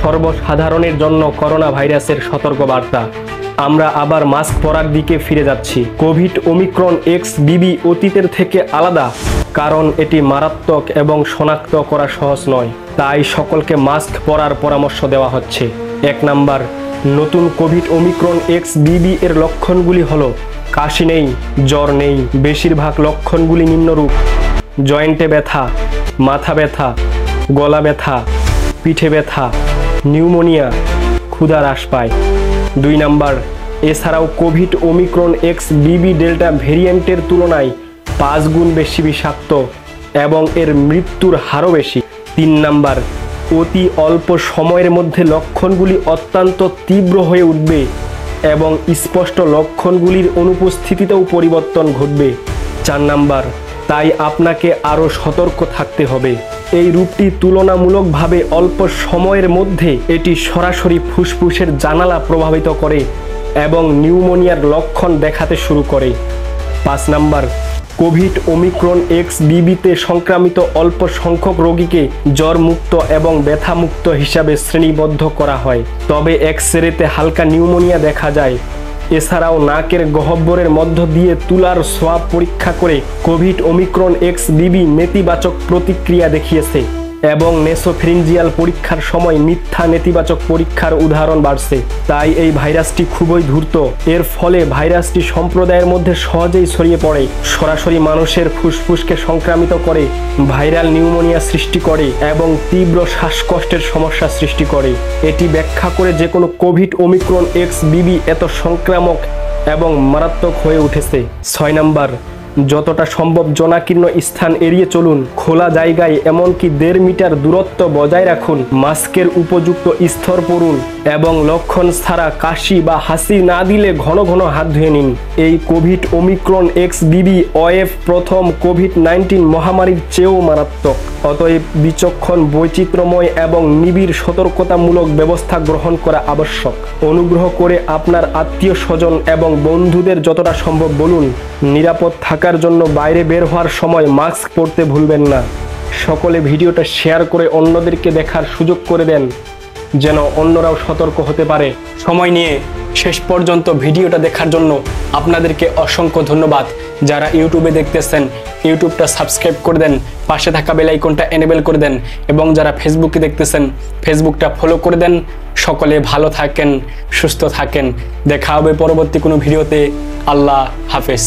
সর্বসাধারণের জন্য করোনা ভাইরাসের সতর্কবার্তা। আমরা আবার মাস্ক পরার দিকে ফিরে যাচ্ছি। কোভিড ওমিক্রন XBB অতীতের থেকে আলাদা, কারণ এটি মারাত্মক এবং শনাক্ত করা সহজ নয়। তাই সকলকে মাস্ক পরার পরামর্শ দেওয়া হচ্ছে। 1 নাম্বার, নতুন কোভিড ওমিক্রন XBB এর লক্ষণগুলি হলো কাশি নেই, জ্বর নেই। বেশিরভাগ লক্ষণগুলি নিম্নরূপ: জয়েন্টে ব্যথা, মাথা ব্যথা, গলা ব্যথা, পিঠে ব্যথা, নিউমোনিয়া, ক্ষুধা হ্রাস পায়। 2 নাম্বার, এছাড়াও কোভিড ওমিক্রন XBB ডেল্টা ভেরিয়েন্টের তুলনায় 5 গুণ বেশি বিষাক্ত এবং এর মৃত্যুর হারও বেশি। 3 নাম্বার, অতি অল্প সময়ের মধ্যে লক্ষণগুলি অত্যন্ত তীব্র হয়ে উঠবে এবং স্পষ্ট লক্ষণগুলির অনুপস্থিতিতেও পরিবর্তন ঘটবে। 4 নাম্বার, তাই আপনাকে আরও সতর্ক থাকতে হবে। এই রূপটি তুলনামূলকভাবে অল্প সময়ের মধ্যে এটি সরাসরি ফুসফুসের জানালা প্রভাবিত করে এবং নিউমোনিয়ার লক্ষণ দেখাতে শুরু করে। 5 নাম্বার, কোভিড ওমিক্রন XBBতে সংক্রামিত অল্প সংখ্যক রোগীকে জ্বরমুক্ত এবং ব্যথামুক্ত হিসাবে শ্রেণীবদ্ধ করা হয়, তবে এক্স-রেতে হালকা নিউমোনিয়া দেখা যায়। এছাড়াও নাকের গহ্বরের মধ্য দিয়ে তুলার সোয়াব পরীক্ষা করে কোভিড ওমিক্রন XBB নেতিবাচক প্রতিক্রিয়া দেখিয়েছে এবং নেসোফ্যারিঞ্জিয়াল পরীক্ষার সময় মিথ্যা নেতিবাচক পরীক্ষার উদাহরণ বাড়ছে। তাই এই ভাইরাসটি খুবই ধূর্ত। এর ফলে ভাইরাসটি সম্প্রদায়ের মধ্যে সহজেই ছড়িয়ে পড়ে, সরাসরি মানুষের ফুসফুসকে সংক্রামিত করে, ভাইরাল নিউমোনিয়া সৃষ্টি করে এবং তীব্র শ্বাসকষ্টের সমস্যা সৃষ্টি করে। এটি ব্যাখ্যা করে যে কোনো কোভিড ওমিক্রন XBB এত সংক্রামক এবং মারাত্মক হয়ে উঠেছে। 6 নাম্বার, যতটা সম্ভব জনাকীর্ণ স্থান এড়িয়ে চলুন। খোলা জায়গায় এমনকি 1.5 মিটার দূরত্ব বজায় রাখুন। মাস্কের উপযুক্ত স্তর পরুন এবং লক্ষণ ছাড়া কাশি বা হাসি না দিলে ঘন ঘন হাত ধুয়ে নিন। এই কোভিড ওমিক্রন XBB ওয়েভ প্রথম কোভিড-19 মহামারীর চেয়েও মারাত্মক। অতএব বিচক্ষণ, বৈচিত্র্যময় এবং নিবিড় সতর্কতামূলক ব্যবস্থা গ্রহণ করা আবশ্যক। অনুগ্রহ করে আপনার আত্মীয় স্বজন এবং বন্ধুদের যতটা সম্ভব বলুন, নিরাপদ থাকার জন্য বাইরে বের হওয়ার সময় মাস্ক পরতে ভুলবেন না। সকলে ভিডিওটা শেয়ার করে অন্যদেরকে দেখার সুযোগ করে দেন, যেন অন্যরাও সতর্ক হতে পারে। সময় নিয়ে শেষ পর্যন্ত ভিডিওটা দেখার জন্য আপনাদেরকে অসংখ্য ধন্যবাদ। যারা ইউটিউবে দেখতেছেন, ইউটিউবটা সাবস্ক্রাইব করে দেন, পাশে থাকা বেল আইকনটা এনেবল করে দেন এবং যারা ফেসবুকে দেখতেছেন, ফেসবুকটা ফলো করে দেন। সকলে ভালো থাকেন, সুস্থ থাকেন। দেখা হবে পরবর্তী কোনো ভিডিওতে। আল্লাহ হাফেজ।